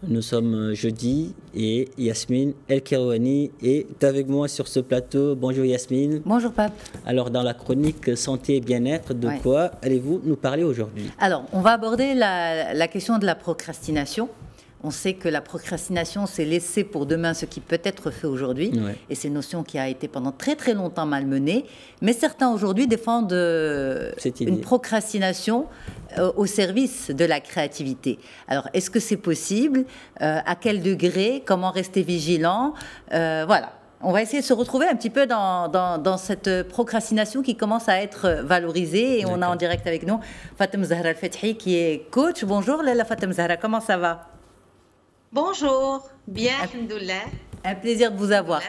Nous sommes jeudi et Yasmine El Kerouani est avec moi sur ce plateau. Bonjour Yasmine. Bonjour Pape. Alors dans la chronique santé et bien-être, de quoi allez-vous nous parler aujourd'hui? Alors on va aborder la question de la procrastination. On sait que la procrastination, c'est laisser pour demain ce qui peut être fait aujourd'hui. Et c'est une notion qui a été pendant très très longtemps malmenée. Mais certains aujourd'hui défendent une procrastination au service de la créativité. Alors, est-ce que c'est possible? À quel degré? Comment rester vigilant? Voilà. On va essayer de se retrouver un petit peu dans cette procrastination qui commence à être valorisée. Et on a en direct avec nous Fatem Zahra Al-Fethi qui est coach. Bonjour Lala Fatem Zahra, comment ça va? Bonjour, bien, alhamdoulilah. Un plaisir de vous avoir.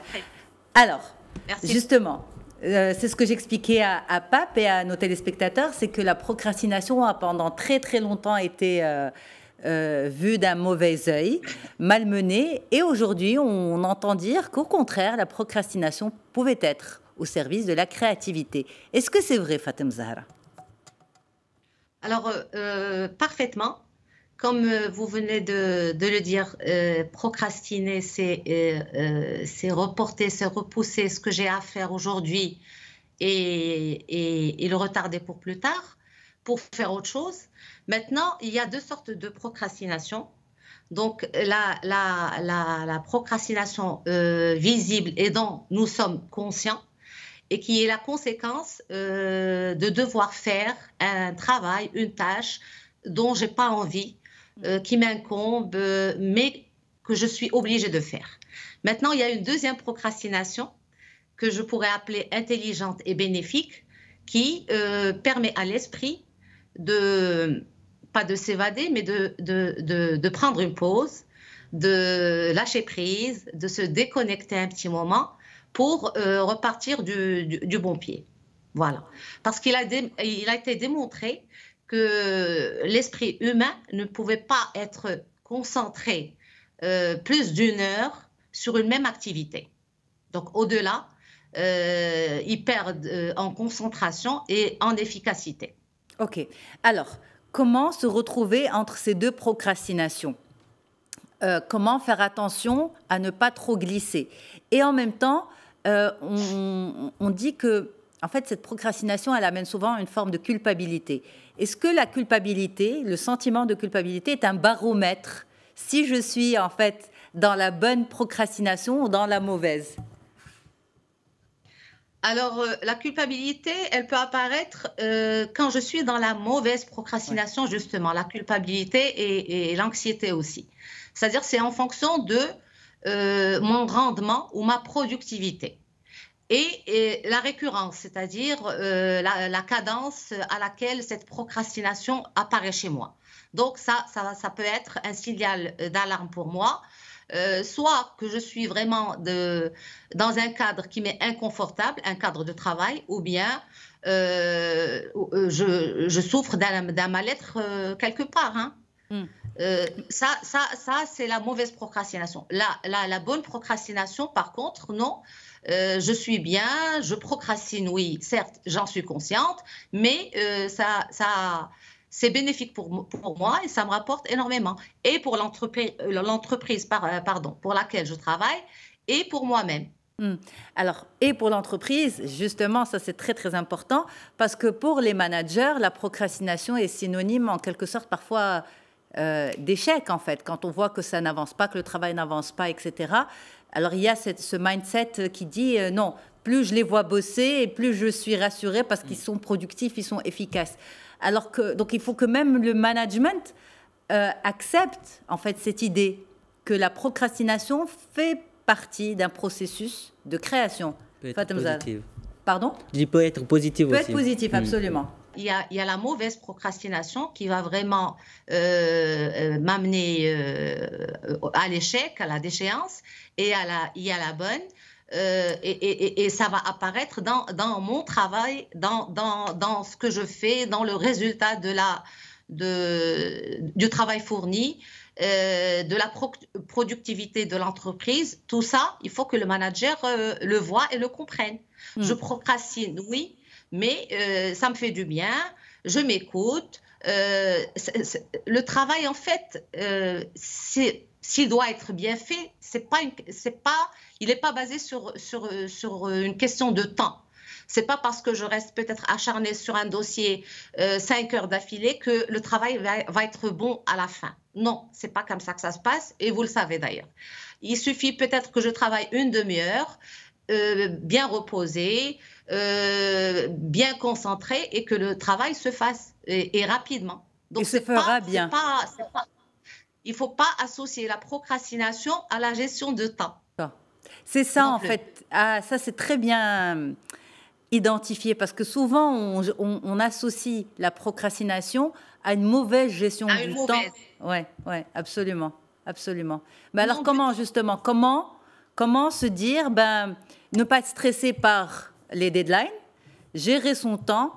Alors, justement, c'est ce que j'expliquais à Pape et à nos téléspectateurs, c'est que la procrastination a pendant très très longtemps été vue d'un mauvais œil, malmenée, et aujourd'hui on entend dire qu'au contraire, la procrastination pouvait être au service de la créativité. Est-ce que c'est vrai, Fatem Zahra? Alors, parfaitement. Comme vous venez de le dire, procrastiner, c'est reporter, c'est repousser ce que j'ai à faire aujourd'hui et le retarder pour plus tard, pour faire autre chose. Maintenant, il y a deux sortes de procrastination. Donc, la procrastination visible et dont nous sommes conscients et qui est la conséquence de devoir faire un travail, une tâche dont je n'ai pas envie, qui m'incombe, mais que je suis obligée de faire. Maintenant, il y a une deuxième procrastination que je pourrais appeler intelligente et bénéfique, qui permet à l'esprit pas de s'évader, mais de prendre une pause, de lâcher prise, de se déconnecter un petit moment pour repartir du bon pied. Voilà. Parce qu'il a été démontré que l'esprit humain ne pouvait pas être concentré plus d'une heure sur une même activité. Donc, au-delà, ils perdent en concentration et en efficacité. Ok. Alors, comment se retrouver entre ces deux procrastinations? Comment faire attention à ne pas trop glisser? Et en même temps, on dit que en fait, cette procrastination, elle amène souvent une forme de culpabilité. Est-ce que la culpabilité, le sentiment de culpabilité est un baromètre si je suis en fait dans la bonne procrastination ou dans la mauvaise? Alors, la culpabilité, elle peut apparaître quand je suis dans la mauvaise procrastination, justement. La culpabilité et l'anxiété aussi. C'est-à-dire, c'est en fonction de mon rendement ou ma productivité. Et la récurrence, c'est-à-dire la cadence à laquelle cette procrastination apparaît chez moi. Donc, ça peut être un signal d'alarme pour moi, soit que je suis vraiment dans un cadre qui m'est inconfortable, un cadre de travail, ou bien je souffre d'un mal-être quelque part. Hein. Ça c'est la mauvaise procrastination. La bonne procrastination, par contre, non. Je suis bien, je procrastine, oui, certes, j'en suis consciente, mais c'est bénéfique pour moi et ça me rapporte énormément. Et pour l'entreprise pour laquelle je travaille et pour moi-même. Alors, et pour l'entreprise, justement, ça c'est très très important parce que pour les managers, la procrastination est synonyme en quelque sorte parfois d'échec en fait, quand on voit que ça n'avance pas, que le travail n'avance pas, etc. Alors il y a ce mindset qui dit non, plus je les vois bosser et plus je suis rassurée parce qu'ils sont productifs, ils sont efficaces. Alors que donc il faut que même le management accepte en fait cette idée que la procrastination fait partie d'un processus de création. Peut être positive. Pardon? Il peut être positif aussi. Peut être positif, absolument. Il y a la mauvaise procrastination qui va vraiment m'amener à l'échec, à la déchéance, et il y a la bonne. Et ça va apparaître dans mon travail, dans ce que je fais, dans le résultat du travail fourni, de la productivité de l'entreprise. Tout ça, il faut que le manager le voie et le comprenne. Je procrastine, oui, mais ça me fait du bien, je m'écoute. Le travail, en fait, c'est s'il doit être bien fait, il n'est pas basé sur une question de temps. C'est pas parce que je reste peut-être acharnée sur un dossier 5 heures d'affilée que le travail va être bon à la fin. Non, c'est pas comme ça que ça se passe, et vous le savez d'ailleurs. Il suffit peut-être que je travaille une demi-heure, bien reposée, bien concentrée, et que le travail se fasse et rapidement. Donc, il se fera bien. Il ne faut pas associer la procrastination à la gestion de temps. C'est ça, en fait. Ah, ça, c'est très bien identifié, parce que souvent, on associe la procrastination à une mauvaise gestion du temps. Oui, absolument. Absolument. Mais alors, comment, justement, comment se dire, ne pas être stressé par les deadlines, gérer son temps,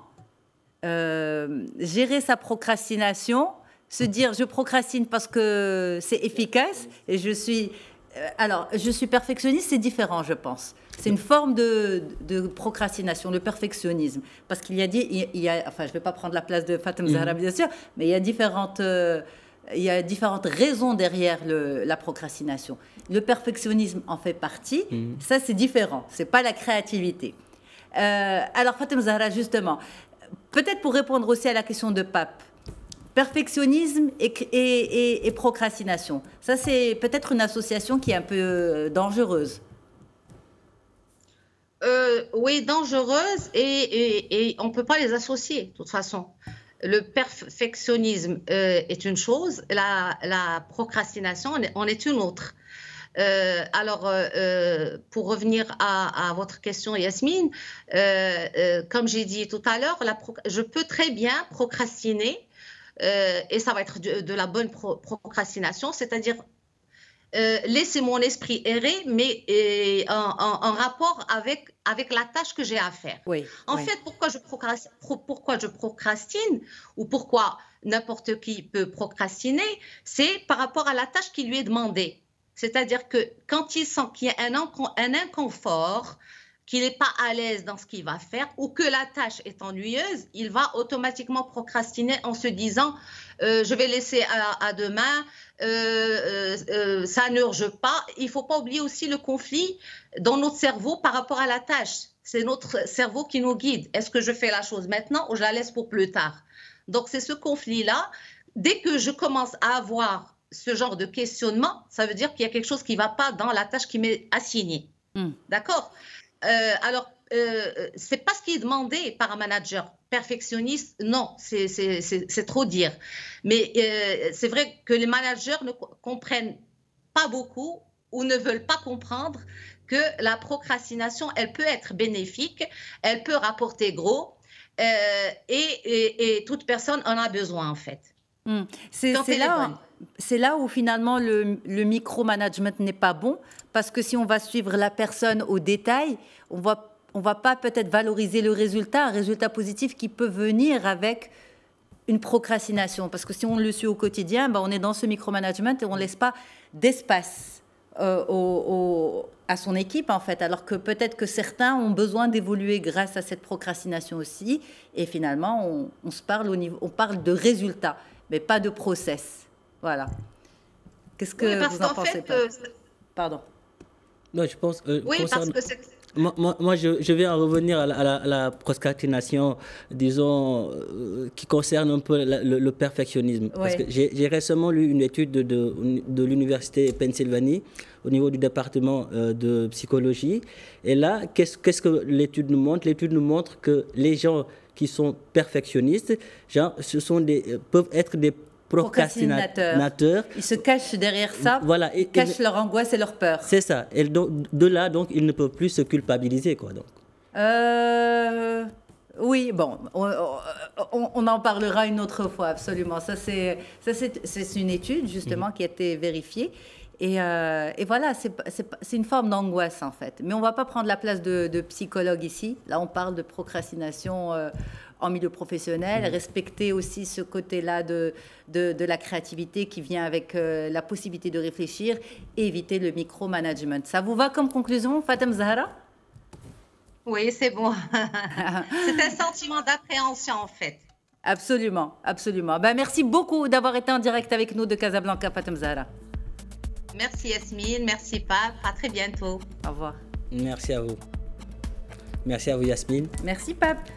gérer sa procrastination, se dire je procrastine parce que c'est efficace et je suis perfectionniste, c'est différent, je pense. C'est une forme de procrastination, le perfectionnisme. Parce qu'il y a enfin, je ne vais pas prendre la place de Fatem Zahra, bien sûr, mais il y a différentes raisons derrière la procrastination. Le perfectionnisme en fait partie. Ça, c'est différent. Ce n'est pas la créativité. Alors, Fatem Zahra, justement, peut-être pour répondre aussi à la question de Pape, perfectionnisme et procrastination. Ça, c'est peut-être une association qui est un peu dangereuse. Oui, dangereuse, et on ne peut pas les associer, de toute façon. Le perfectionnisme est une chose, la procrastination en est une autre. Alors, pour revenir à votre question, Yasmine, comme j'ai dit tout à l'heure, je peux très bien procrastiner, et ça va être de la bonne procrastination, c'est-à-dire laisser mon esprit errer, mais en rapport avec la tâche que j'ai à faire. En fait, pourquoi je procrastine, ou pourquoi n'importe qui peut procrastiner, c'est par rapport à la tâche qui lui est demandée. C'est-à-dire que quand il sent qu'il y a un inconfort, qu'il n'est pas à l'aise dans ce qu'il va faire, ou que la tâche est ennuyeuse, il va automatiquement procrastiner en se disant je vais laisser à demain, ça n'urge pas. Il ne faut pas oublier aussi le conflit dans notre cerveau par rapport à la tâche. C'est notre cerveau qui nous guide. Est-ce que je fais la chose maintenant ou je la laisse pour plus tard? Donc c'est ce conflit-là. Dès que je commence à avoir ce genre de questionnement, ça veut dire qu'il y a quelque chose qui ne va pas dans la tâche qui m'est assignée. D'accord? Alors, ce n'est pas ce qui est demandé par un manager perfectionniste, non, c'est trop dire. Mais c'est vrai que les managers ne comprennent pas beaucoup ou ne veulent pas comprendre que la procrastination, elle peut être bénéfique, elle peut rapporter gros, et toute personne en a besoin, en fait. C'est là où finalement le micromanagement n'est pas bon, parce que si on va suivre la personne au détail, on va pas peut-être valoriser un résultat positif qui peut venir avec une procrastination. Parce que si on le suit au quotidien, on est dans ce micromanagement et on ne laisse pas d'espace à son équipe, en fait. Alors que peut-être que certains ont besoin d'évoluer grâce à cette procrastination aussi. Et finalement, on parle de résultats, mais pas de process. Voilà. Qu'est-ce que vous en pensez? Pardon. Non, je pense. Oui, parce que c'est. Moi, je vais en revenir à la procrastination, disons, qui concerne un peu le perfectionnisme. Parce que j'ai récemment lu une étude de l'université Pennsylvanie au niveau du département de psychologie. Et là, qu'est-ce que l'étude nous montre? L'étude nous montre que les gens qui sont perfectionnistes, peuvent être des procrastinateurs. Ils se cachent derrière ça, voilà, ils cachent leur angoisse et leur peur. C'est ça. Et donc, de là, donc, ils ne peuvent plus se culpabiliser, quoi. Donc. Oui, bon, on en parlera une autre fois, absolument. Ça, c'est une étude, justement, qui a été vérifiée. Et voilà, c'est une forme d'angoisse, en fait. Mais on ne va pas prendre la place de psychologue ici. Là, on parle de procrastination en milieu professionnel, respecter aussi ce côté-là de la créativité qui vient avec la possibilité de réfléchir et éviter le micromanagement. Ça vous va comme conclusion, Fatem Zahra? Oui, c'est bon. C'est un sentiment d'appréhension, en fait. Absolument, absolument. Merci beaucoup d'avoir été en direct avec nous de Casablanca, Fatem Zahra. Merci Yasmine, merci Pape, à très bientôt. Au revoir. Merci à vous. Merci à vous Yasmine. Merci Pape.